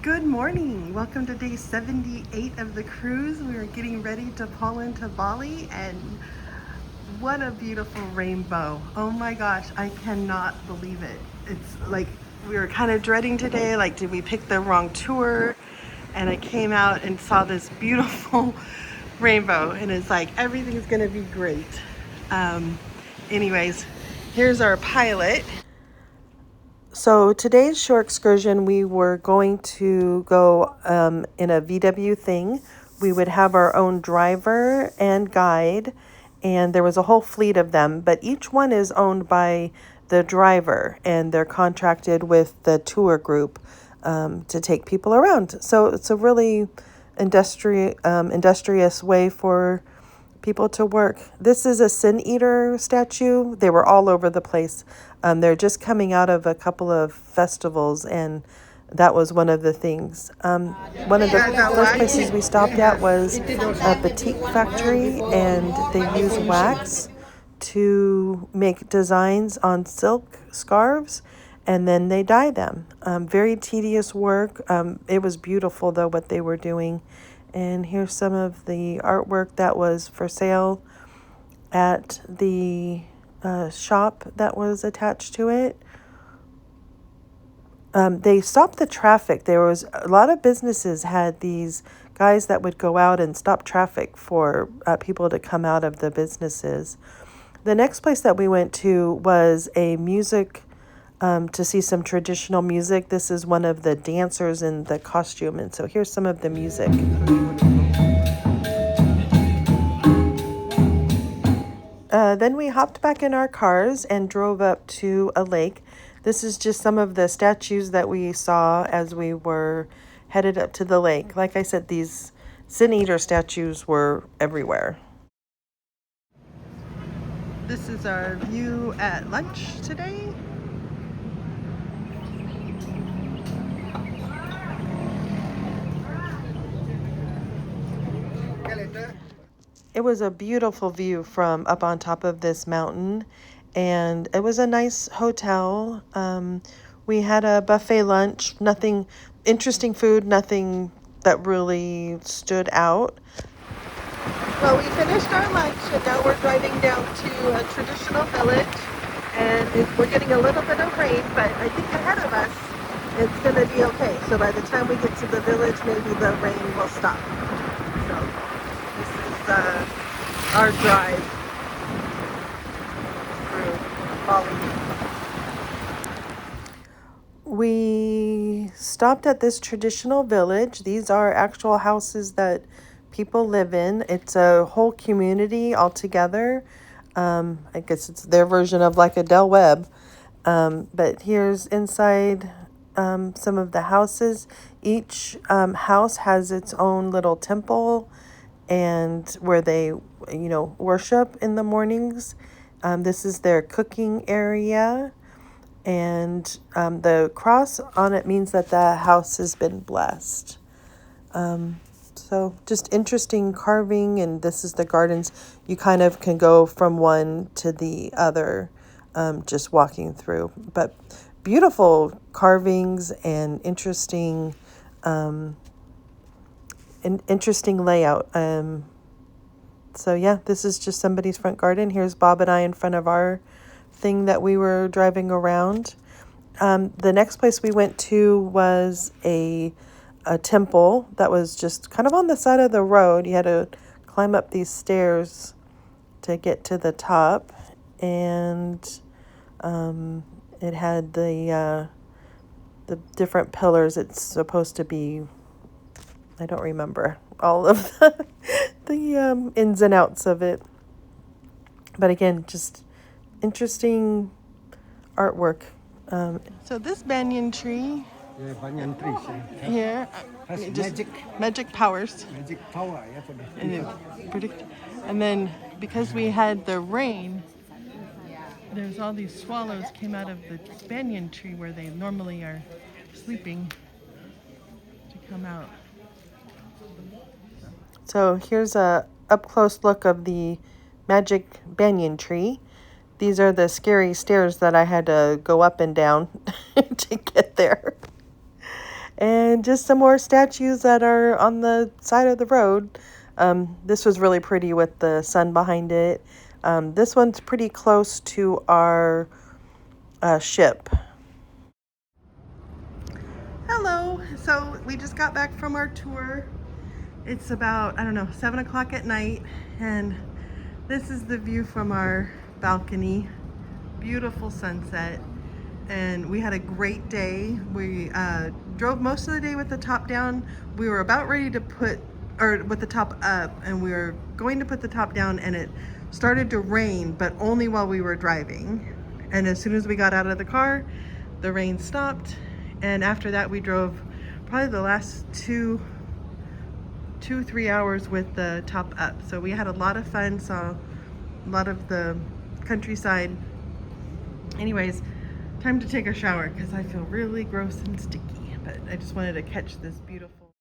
Good morning. Welcome to day 78 of the cruise. We are getting ready to pull into Bali, and what a beautiful rainbow. Oh my gosh, I cannot believe it. It's like we were kind of dreading today, like did we pick the wrong tour? And I came out and saw this beautiful rainbow, and it's like everything's gonna be great. Anyways, here's our pilot. So today's shore excursion, we were going to go in a VW thing. We would have our own driver and guide, and there was a whole fleet of them, but each one is owned by the driver, and they're contracted with the tour group to take people around. So it's a really industrious way for people to work. This is a Sin Eater statue. They were all over the place. They're just coming out of a couple of festivals, and that was one of the things. One of the first places we stopped at was a batik factory, and they use wax to make designs on silk scarves, and then they dye them. Very tedious work. It was beautiful, though, what they were doing. And here's some of the artwork that was for sale at the shop that was attached to it. They stopped the traffic. There was a lot of businesses had these guys that would go out and stop traffic for people to come out of the businesses. The next place that we went to was a music to see some traditional music. This is one of the dancers in the costume, and so here's some of the music. Then we hopped back in our cars and drove up to a lake. This is just some of the statues that we saw as we were headed up to the lake. Like I said, these Sin Eater statues were everywhere. This is our view at lunch today. It was a beautiful view from up on top of this mountain, and it was a nice hotel. We had a buffet lunch, nothing interesting food, nothing that really stood out. Well, we finished our lunch, and now we're driving down to a traditional village, and we're getting a little bit of rain, but I think ahead of us it's going to be okay. So by the time we get to the village, maybe the rain will stop. So this is our drive through Bali. We stopped at this traditional village. These are actual houses that people live in. It's a whole community altogether. I guess it's their version of like a Del Webb. But here's inside some of the houses. Each house has its own little temple, and where they, worship in the mornings. This is their cooking area, and the cross on it means that the house has been blessed. So just interesting carving, and this is the gardens. You kind of can go from one to the other just walking through. But beautiful carvings and interesting interesting layout. So yeah, this is just somebody's front garden. Here's Bob and I in front of our thing that we were driving around. The next place we went to was a temple that was just kind of on the side of the road. You had to climb up these stairs to get to the top, and it had the different pillars. It's supposed to be, I don't remember all of the ins and outs of it. But again, just interesting artwork. So this banyan tree banyan trees. here, Has just magic magic powers. magic power for the And and then because we had the rain, there's all these swallows came out of the banyan tree where they normally are sleeping to come out. So here's a up close look of the magic banyan tree. These are the scary stairs that I had to go up and down to get there. And just some more statues that are on the side of the road. This was really pretty with the sun behind it. This one's pretty close to our ship. Hello. So we just got back from our tour. It's about, I don't know, 7 o'clock at night, and this is the view from our balcony. Beautiful sunset, and we had a great day. We drove most of the day with the top down. We were about ready to put, or with the top up, and we were going to put the top down, and it started to rain, but only while we were driving. And as soon as we got out of the car, the rain stopped, and after that we drove probably the last 3 hours with the top up. So we had a lot of fun, saw a lot of the countryside. Anyways, time to take a shower because I feel really gross and sticky, but I just wanted to catch this beautiful.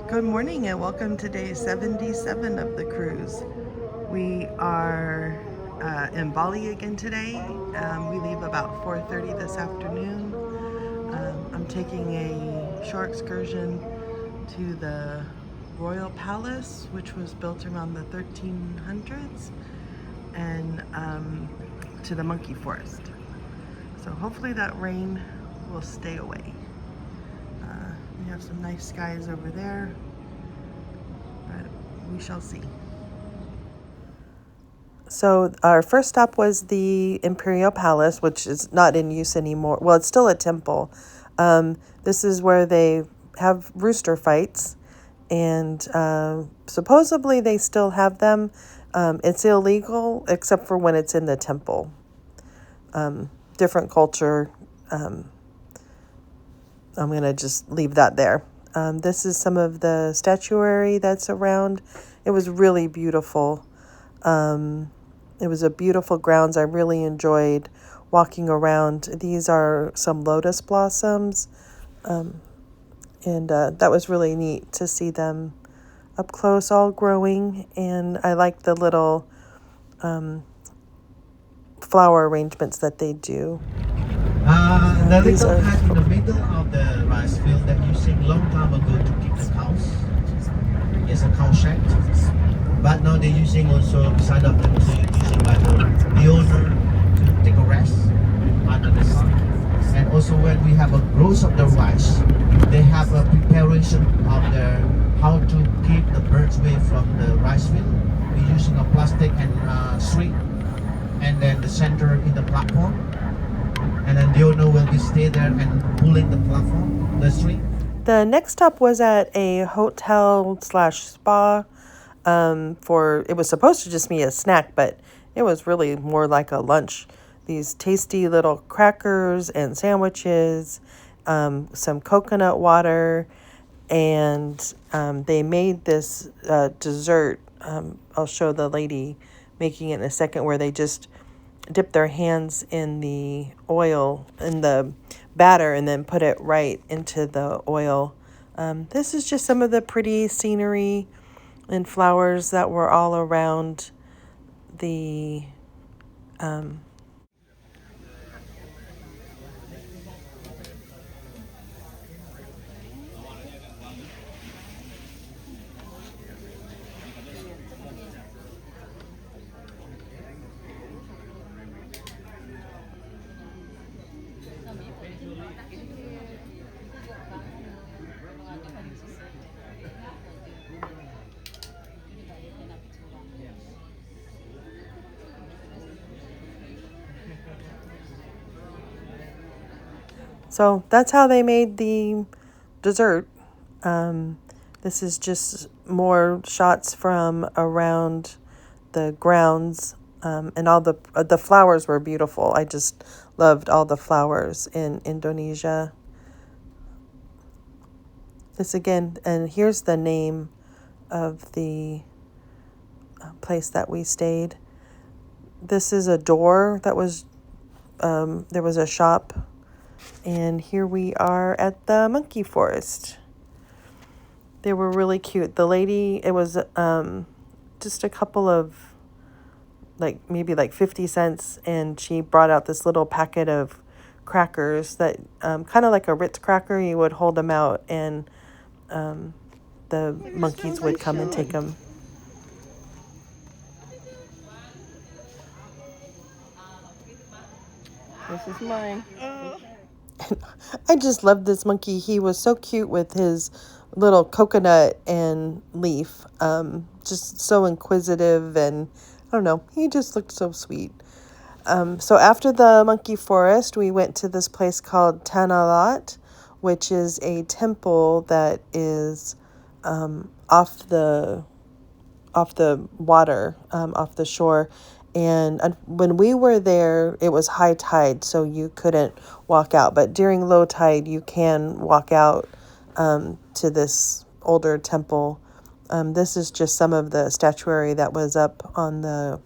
Good morning and welcome to day 77 of the cruise. We are in Bali again today. We leave about 4:30 this afternoon. I'm taking a short excursion to the Royal Palace, which was built around the 1300s, and to the monkey forest. So hopefully that rain will stay away. We have some nice skies over there, but we shall see. So our first stop was the Imperial Palace, which is not in use anymore. Well, it's still a temple. This is where they have rooster fights, and supposedly they still have them. It's illegal except for when it's in the temple. Different culture. I'm going to just leave that there. This is some of the statuary that's around. It was really beautiful. It was a beautiful grounds. I really enjoyed walking around. These are some lotus blossoms. And that was really neat to see them up close, all growing. And I like the little flower arrangements that they do. The little hut in the middle of the rice field that you seen long time ago to keep the cows is a cow shed. But now they're using also beside of them, so using by the owner to take a rest under the sun. And also when we have a roast of the rice, they have a preparation of the how to keep the birds away from the rice field. We're using a plastic and string, and then the center in the platform. And then the owner will be stay there and pulling the platform, the string. The next stop was at a hotel slash spa. It was supposed to just be a snack, but it was really more like a lunch. These tasty little crackers and sandwiches, some coconut water, and they made this dessert. I'll show the lady making it in a second, where they just dip their hands in the oil, in the batter, and then put it right into the oil. This is just some of the pretty scenery and flowers that were all around the so that's how they made the dessert. This is just more shots from around the grounds, and all the flowers were beautiful. I just loved all the flowers in Indonesia. This again, and here's the name of the place that we stayed. This is a door that was, there was a shop, and here we are at the monkey forest. They were really cute. The lady, it was just a couple of like maybe like 50 cents, and she brought out this little packet of crackers that kind of like a Ritz cracker. You would hold them out, and the monkeys would come and take them. This is mine. I just loved this monkey. He was so cute with his little coconut and leaf. Just so inquisitive, and I don't know, he just looked so sweet. So after the monkey forest, we went to this place called Tanalat, which is a temple that is off the water, off the shore. And when we were there, it was high tide, so you couldn't walk out. But during low tide, you can walk out to this older temple. This is just some of the statuary that was up on the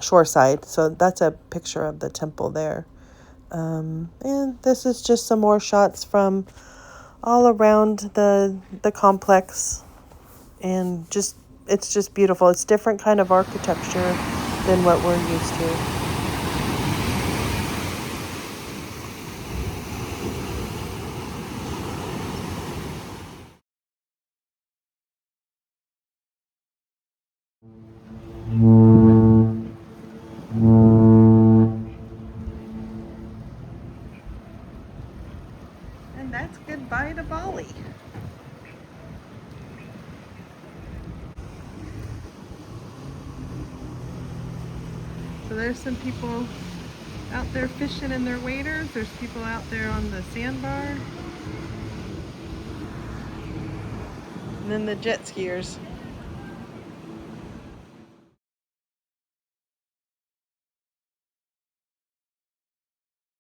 shore side. So that's a picture of the temple there. And this is just some more shots from all around the complex. And just it's just beautiful. It's different kind of architecture than what we're used to. And that's goodbye to Bali. So there's some people out there fishing in their waders. There's people out there on the sandbar. And then the jet skiers.